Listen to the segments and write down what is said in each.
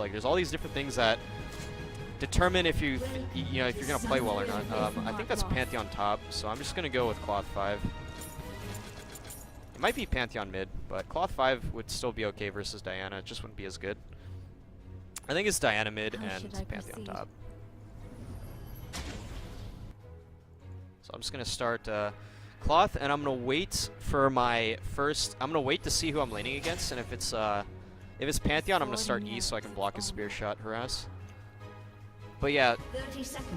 Like, there's all these different things that determine if you know, if you're gonna play well or not. I think that's Pantheon top, so I'm just gonna go with Cloth 5. It might be Pantheon mid, but Cloth 5 would still be okay versus Diana. It just wouldn't be as good. I think it's Diana mid and Pantheon top. So I'm just gonna start Cloth, and I'm gonna wait for my first. I'm gonna wait to see who I'm laning against, and if it's Pantheon, I'm gonna start E so I can block his spear shot harass. But yeah,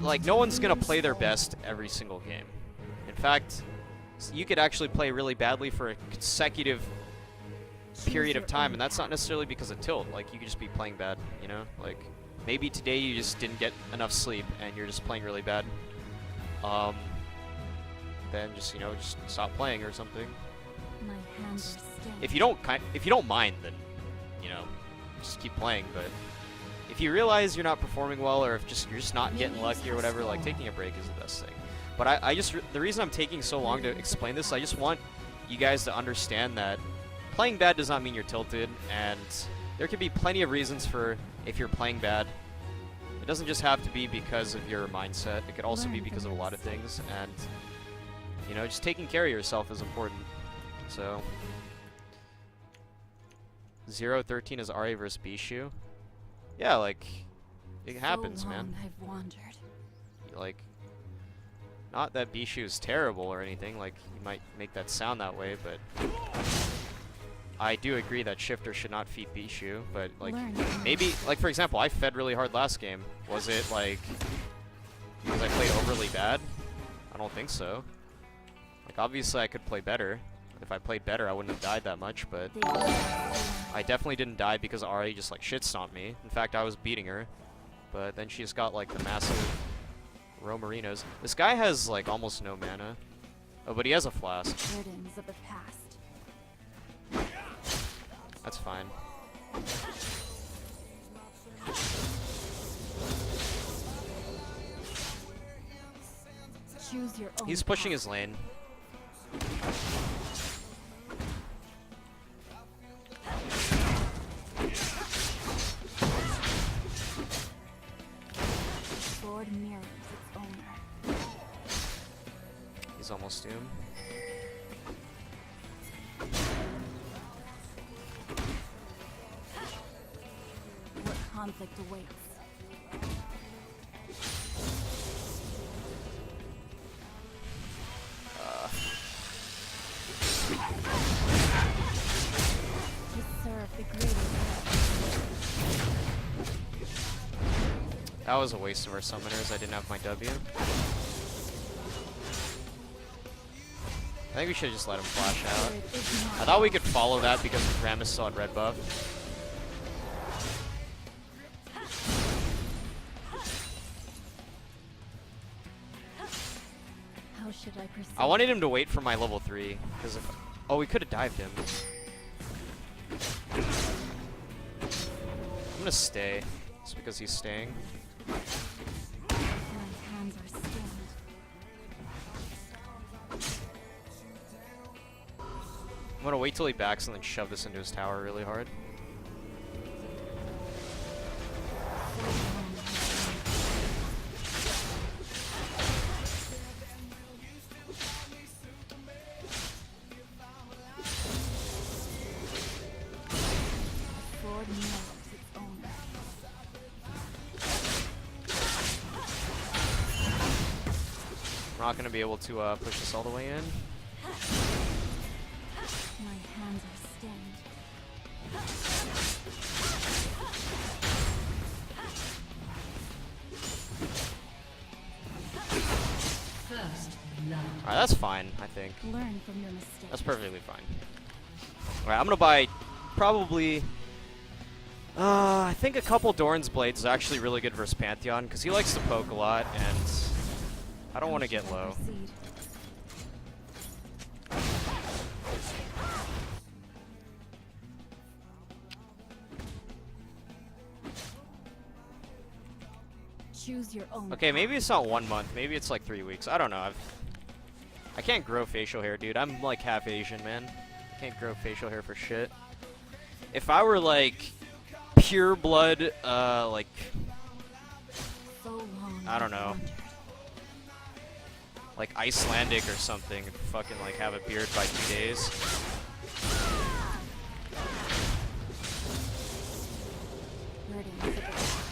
like, no one's gonna play their best every single game. In fact, you could actually play really badly for a consecutive period of time, and that's not necessarily because of tilt. Like, you could just be playing bad, you know? Like, maybe today you just didn't get enough sleep and you're just playing really bad. Then just, you know, just stop playing or something. If you don't mind, then, you know, just keep playing. But if you realize you're not performing well, or if you're just not getting lucky or whatever, like, taking a break is the best thing. But the reason I'm taking so long to explain this, I just want you guys to understand that playing bad does not mean you're tilted, and there could be plenty of reasons for if you're playing bad. It doesn't just have to be because of your mindset. It could also be because of a lot of things, and, you know, just taking care of yourself is important. So 0-13 is RA versus Bishu. Yeah, like, it happens, man. I've wandered. Like, not that Bishu is terrible or anything, like, you might make that sound that way, but I do agree that Shifter should not feed Bishu, but, like, maybe, like, for example, I fed really hard last game. Was it, like, because I played overly bad? I don't think so. Like, obviously I could play better. If I played better, I wouldn't have died that much, but I definitely didn't die because Ari just, like, shit-stomped me. In fact, I was beating her, but then she just got, like, the massive Romarinos. This guy has, like, almost no mana. Oh, but he has a flask. Burdens of the past. That's fine. Choose your own He's pushing path. his lane. Sword mirrors its owner. He's almost doomed. What conflict awaits? To serve the greater good. That was a waste of our summoners. I didn't have my W. I think we should just let him flash out. I thought we could follow that because Rammus still had red buff. How should I proceed? I wanted him to wait for my level 3, because if... Oh, we could have dived him. I'm gonna stay. It's because he's staying. My hands are stained. I'm gonna wait till he backs and then shove this into his tower really hard. Sword mirrors its owner. I'm not gonna be able to push this all the way in. My hands are stained. Alright, that's fine, I think. Learn from your mistakes. That's perfectly fine. Alright, I'm gonna buy probably... I think a couple Doran's Blades is actually really good versus Pantheon, because he likes to poke a lot, and I don't want to get low. Proceed. Choose your own. Okay, maybe it's not 1 month, maybe it's like 3 weeks. I don't know. I can't grow facial hair, dude. I'm like half Asian, man. I can't grow facial hair for shit. If I were like pure blood, like, So long I don't I've know. wandered. Like Icelandic or something, and fucking like have a beard by 2 days. Burden for the past.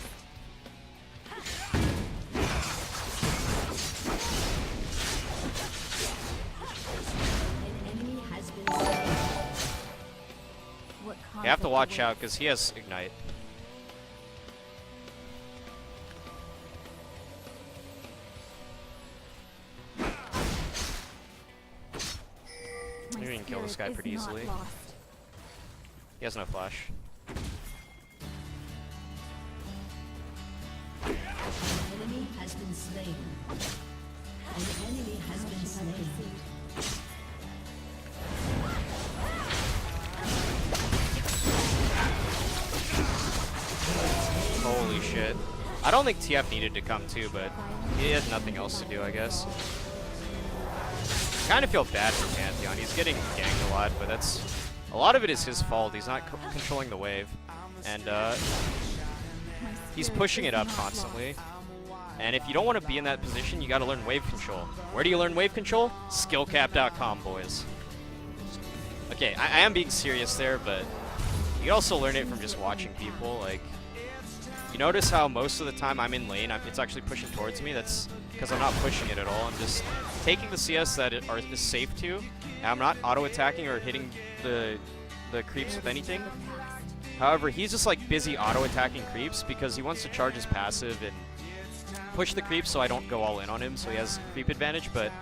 An enemy has been slain. What You have to conflict watch out awaits? because he has ignite. My Maybe we can kill this spirit guy is pretty not easily. lost. He has no flash. An enemy has been slain. An enemy has been slain. Holy shit. I don't think TF needed to come too, but he had nothing else to do, I guess. Kind of feel bad for Pantheon. He's getting ganked a lot, but that's... A lot of it is his fault. He's not controlling the wave. And, My he's spirit pushing is it up not constantly. lost. And if you don't want to be in that position, you gotta learn wave control. Where do you learn wave control? Skillcap.com, boys. Okay, I am being serious there, but you can also learn it from just watching people. Like, you notice how most of the time I'm in lane, it's actually pushing towards me. That's because I'm not pushing it at all. I'm just taking the CS that is safe to. And I'm not auto-attacking or hitting the creeps with anything. However, he's just like busy auto-attacking creeps because he wants to charge his passive and push the creeps so I don't go all in on him, so he has creep advantage. But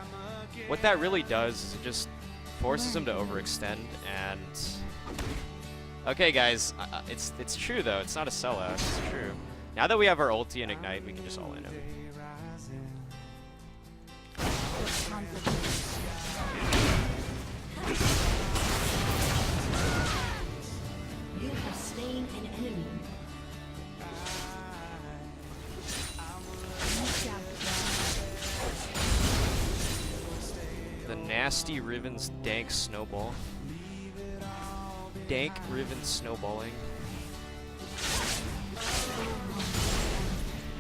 what that really does is it just forces him to overextend. And okay, guys, it's true though. It's not a sellout. It's true. Now that we have our ulti and ignite, we can just all in him. What conflict awaits? You have slain an enemy. No doubt The nasty Riven's dank snowball. Dank Riven snowballing.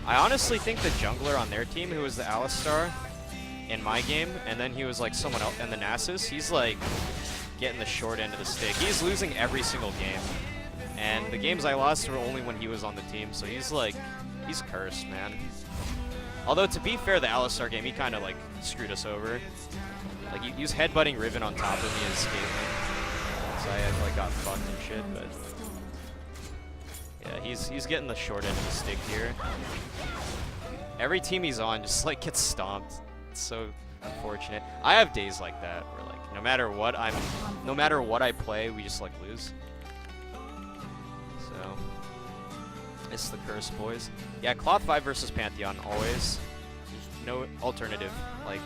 I honestly think the jungler on their team, who was the Alistar in my game, and then he was like someone else, and the Nasus, he's like getting the short end of the stick. He's losing every single game. And the games I lost were only when he was on the team, so he's like, he's cursed, man. Although, to be fair, the Alistar game, he kind of like screwed us over. Like, he was headbutting Riven on top of me and scaling. So I like got fucked and shit, but yeah, he's getting the short end of the stick here. Every team he's on just like gets stomped. It's so unfortunate. I have days like that where like no matter what I play, we just like lose. So it's the curse, boys. Yeah, Cloth 5 versus Pantheon always. There's no alternative. Like,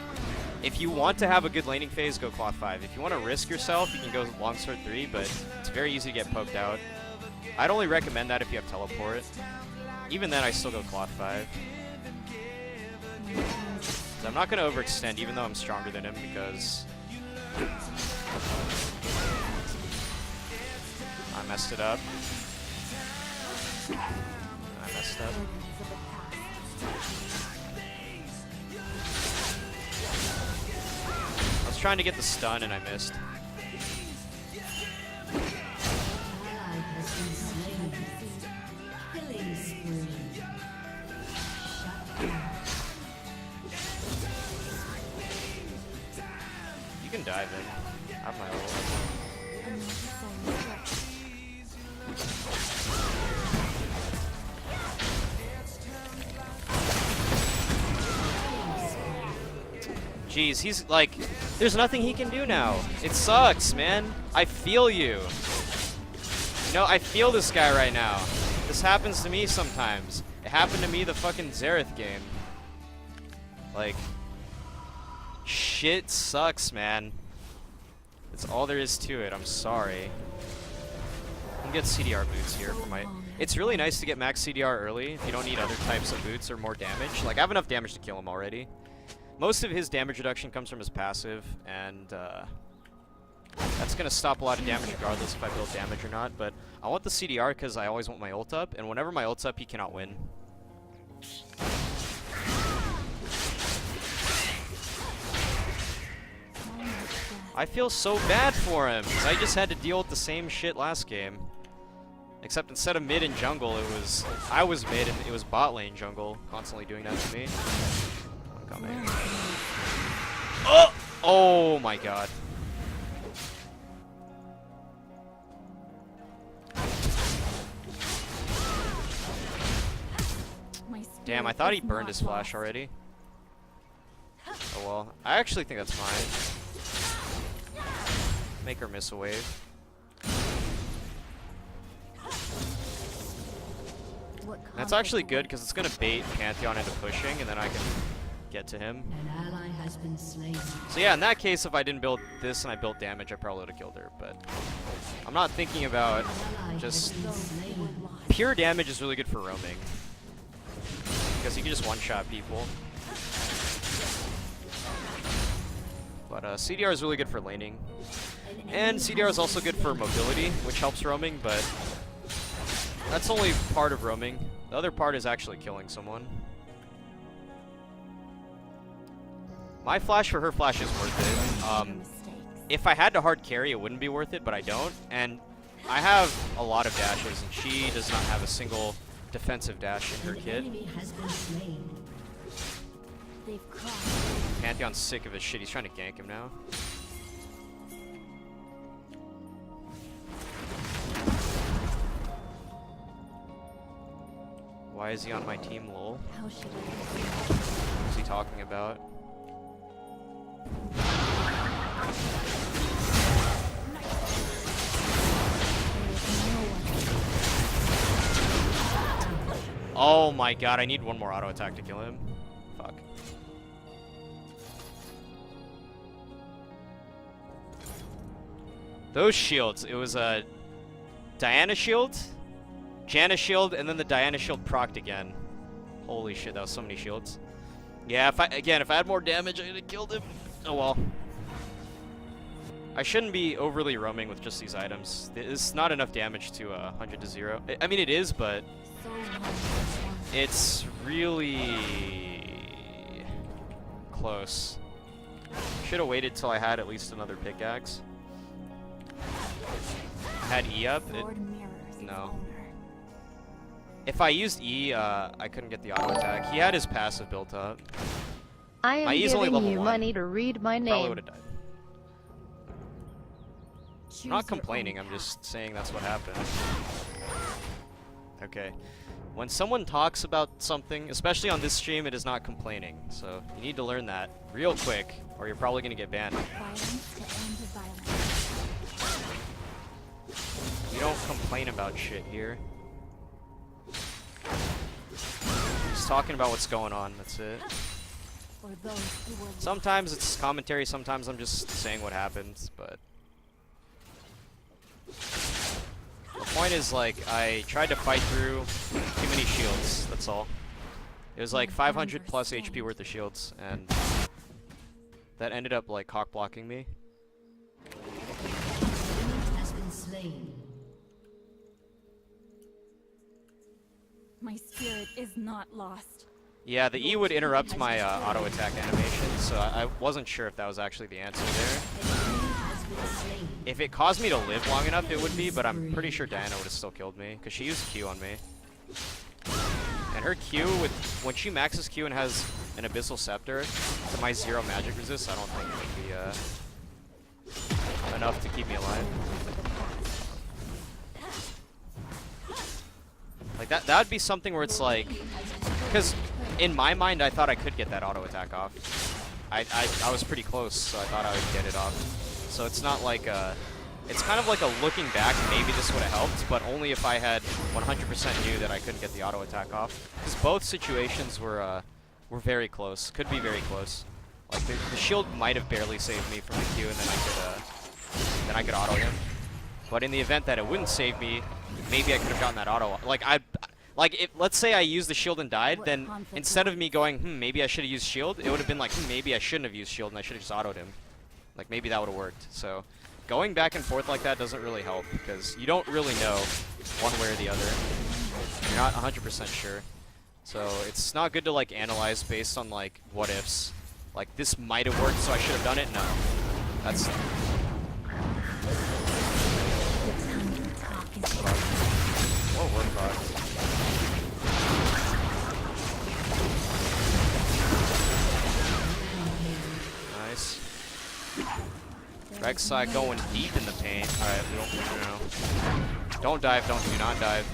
if you want to have a good laning phase, go Cloth 5. If you want to risk yourself, you can go Longsword 3, but it's very easy to get poked out. I'd only recommend that if you have teleport. Even then, I still go Cloth 5. So I'm not going to overextend, even though I'm stronger than him, because I messed it up. I messed up. I was trying to get the stun and I missed. Ally has been slain. Killing spree. Shut down. You can dive in. I have my ult. unnecessary stress. Jeez, he's like, there's nothing he can do now. It sucks, man. I feel you. You know, I feel this guy right now. This happens to me sometimes. It happened to me the fucking Xerath game. Like, shit sucks, man. That's all there is to it. I'm sorry. I can get CDR boots here for my... It's really nice to get max CDR early if you don't need other types of boots or more damage. Like, I have enough damage to kill him already. Most of his damage reduction comes from his passive, and That's gonna stop a lot of damage regardless if I build damage or not, but I want the CDR because I always want my ult up, and whenever my ult's up, he cannot win. I feel so bad for him, because I just had to deal with the same shit last game. Except instead of mid and jungle, I was mid and it was bot lane jungle constantly doing that to me. I'm coming. Oh! Oh my god. Damn, I thought he burned his flash already. Oh well. I actually think that's fine. Make her miss a wave. That's actually good because it's gonna bait Pantheon into pushing, and then I can get to him. An ally has been slain. So yeah, in that case, if I didn't build this and I built damage, I probably would have killed her. But I'm not thinking about just pure damage is really good for roaming because you can just one-shot people. But CDR is really good for laning, and CDR is also good for mobility, which helps roaming. But that's only part of roaming. The other part is actually killing someone. My flash for her flash is worth it. If I had to hard carry, it wouldn't be worth it, but I don't. And I have a lot of dashes, and she does not have a single defensive dash in her kit. Pantheon's sick of his shit. He's trying to gank him now. Why is he on my team, lol? What's he talking about? Oh my god, I need one more auto attack to kill him. Fuck. Those shields, it was a Diana shield, Janna shield, and then the Diana shield procced again. Holy shit, that was so many shields. Yeah, if I had more damage, I would have killed him. Oh well. I shouldn't be overly roaming with just these items. It's not enough damage to 100 to 0. I mean, it is, but it's really close. Should have waited till I had at least another pickaxe. Had E up? No. If I used E, I couldn't get the auto attack. He had his passive built up. I am E's only giving level you 1. money to read my Probably name. would have died. I'm not complaining, I'm just saying that's what happened. Okay. When someone talks about something, especially on this stream, it is not complaining. So you need to learn that real quick, or you're probably gonna get banned. We don't complain about shit here. Just talking about what's going on, that's it. Sometimes it's commentary, sometimes I'm just saying what happens, but the point is, like, I tried to fight through too many shields, that's all. It was like 500 plus HP worth of shields, and that ended up, like, cock blocking me. Has been slain. My spirit is not lost. Yeah, the E would interrupt my auto attack animation, so I wasn't sure if that was actually the answer there. If it caused me to live long enough, it would be, but I'm pretty sure Diana would have still killed me, because she used Q on me. And her Q, when she maxes Q and has an Abyssal Scepter to my 0 magic resist, I don't think it would be enough to keep me alive. Like, that would be something where it's like, because in my mind, I thought I could get that auto attack off. I was pretty close, so I thought I would get it off. So it's not like it's kind of like a looking back, maybe this would have helped, but only if I had 100% knew that I couldn't get the auto attack off. Because both situations were very close, could be very close. Like the shield might have barely saved me from the Q, and then I could auto him. But in the event that it wouldn't save me, maybe I could have gotten that auto. Like let's say I used the shield and died, then instead of me going, maybe I should have used shield, it would have been like, maybe I shouldn't have used shield and I should have just autoed him. Like, maybe that would have worked. So going back and forth like that doesn't really help because you don't really know one way or the other. You're not 100% sure. So it's not good to like analyze based on like what ifs. Like this might have worked, so I should have done it. No, that's. What work bot? Nice. Rek'Sai going deep in the paint. Alright, we don't know. Don't dive, do not dive.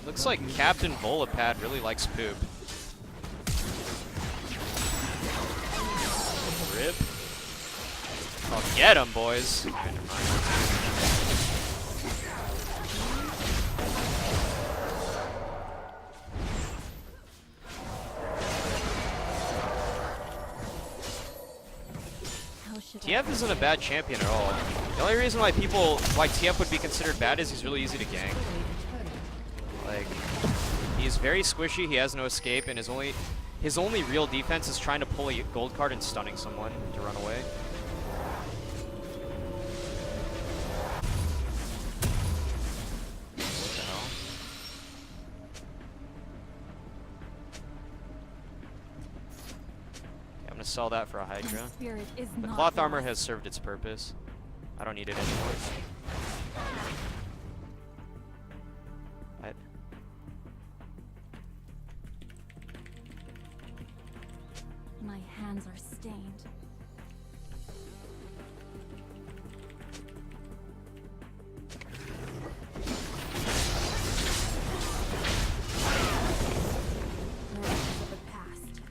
Looks like Captain Volapad really likes poop. Rip. Oh, get him, boys. Okay, never mind. TF isn't a bad champion at all. The only reason why TF would be considered bad is he's really easy to gank. Like, he's very squishy, he has no escape, and his only real defense is trying to pull a gold card and stunning someone to run away. What the hell? Okay, I'm gonna sell that for a Hydra. The cloth armor has served its purpose. I don't need it anymore. My hands are stained. Relics of the past.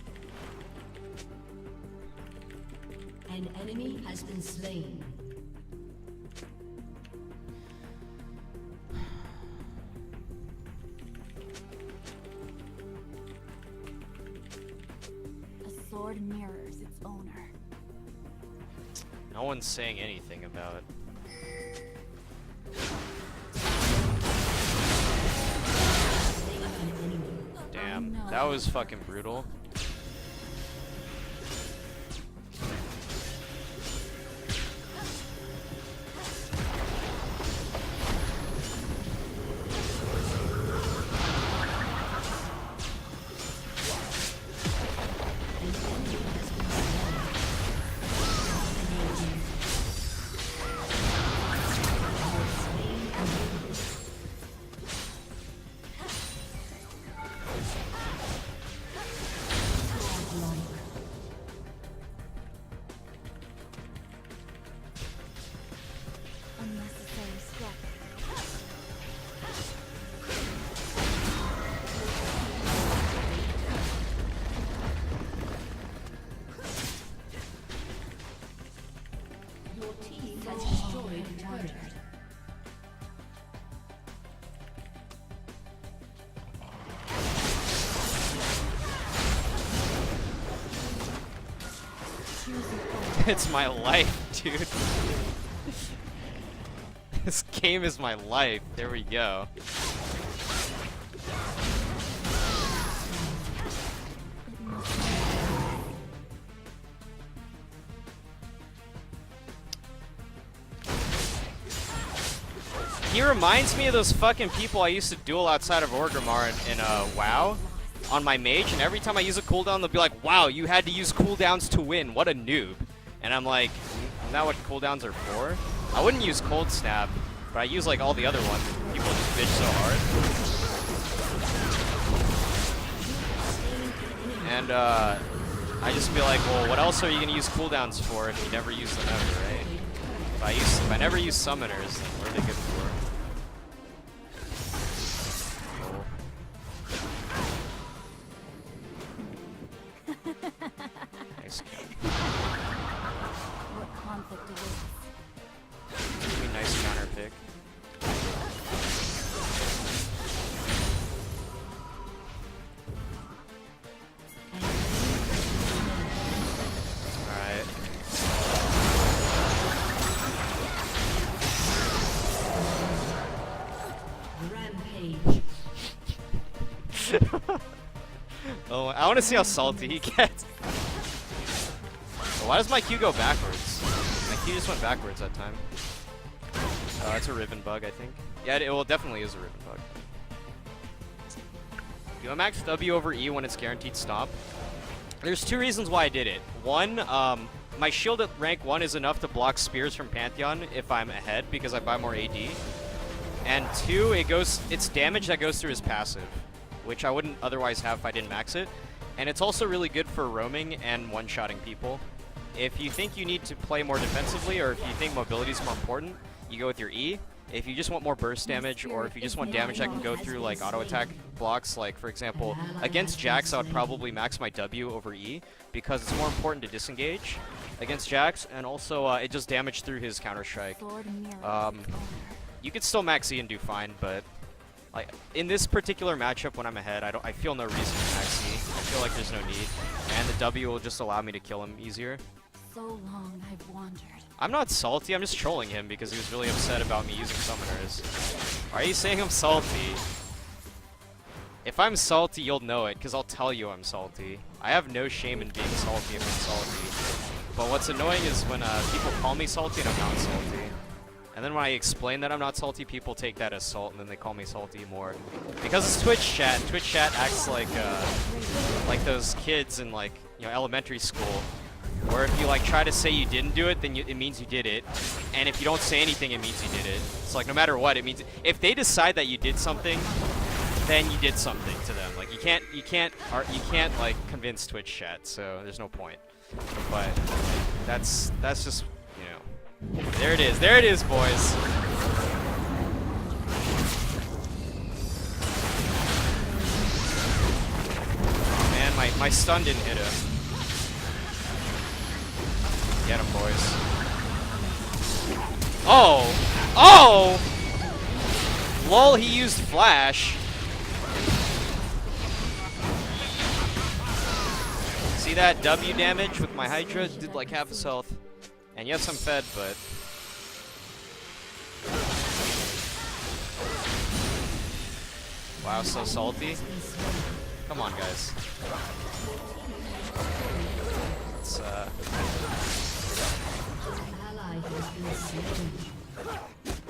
An enemy has been slain. Sword mirrors its owner. No one's saying anything about it. Damn, no. that was fucking brutal. Unnecessary stress. Your team has destroyed a turret. It's my life, dude. This game is my life. There we go. He reminds me of those fucking people I used to duel outside of Orgrimmar in WoW on my mage, and every time I use a cooldown, they'll be like, "Wow, you had to use cooldowns to win. What a noob." And I'm like, "Isn't that what cooldowns are for?" I wouldn't use Cold Snap, but I use like all the other ones. People just bitch so hard. And I just feel like, well, what else are you gonna use cooldowns for if you never use them ever, right? If I never use summoners, then what are they good for? Nice kill. What conflict awaits? Maybe nice counter pick. Alright. Rampage. Oh, I want to see how salty he gets. Why does my Q go backwards? My Q just went backwards that time. That's a Riven bug, I think. Yeah, it definitely is a Riven bug. Do I max W over E when it's guaranteed stop? There's two reasons why I did it. One, my shield at rank 1 is enough to block spears from Pantheon if I'm ahead because I buy more AD. And two, it's damage that goes through his passive, which I wouldn't otherwise have if I didn't max it. And it's also really good for roaming and one-shotting people. If you think you need to play more defensively, or if you think mobility is more important, you go with your E. If you just want more burst damage, or if you just want damage that can go through like auto attack blocks, like for example, against Jax I would probably max my W over E, because it's more important to disengage against Jax, and also it does damage through his counter-strike. You could still max E and do fine, but like in this particular matchup when I'm ahead, I feel no reason to max E. I feel like there's no need, and the W will just allow me to kill him easier. So long I've wandered. I'm not salty, I'm just trolling him because he was really upset about me using summoners. Why are you saying I'm salty? If I'm salty, you'll know it, because I'll tell you I'm salty. I have no shame in being salty if I'm salty. But what's annoying is when people call me salty and I'm not salty. And then when I explain that I'm not salty, people take that as salt, and then they call me salty more. Because it's Twitch chat. Twitch chat acts like those kids in like elementary school, where if you like try to say you didn't do it, then it means you did it, and if you don't say anything, it means you did it. It's like no matter what, it means if they decide that you did something, then you did something to them. Like you can't like convince Twitch chat, so there's no point. But that's just. There it is, boys. Oh man, my stun didn't hit him. Get him, boys. Oh! Lol, he used flash. See that W damage with my Hydra? Did like half his health. And yes, I'm fed, but... Wow, so salty. Come on, guys. Let's,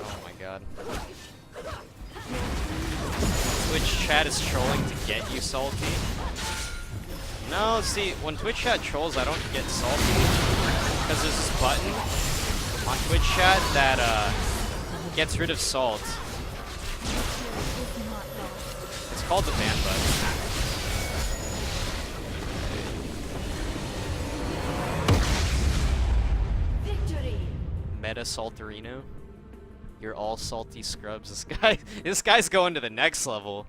Oh my god. Twitch chat is trolling to get you salty? No, see, when Twitch chat trolls, I don't get salty. Because there's this button on Twitch chat that gets rid of salt. It's called the ban button. Victory. Meta Salterino. You're all salty scrubs. This guy's going to the next level.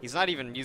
He's not even using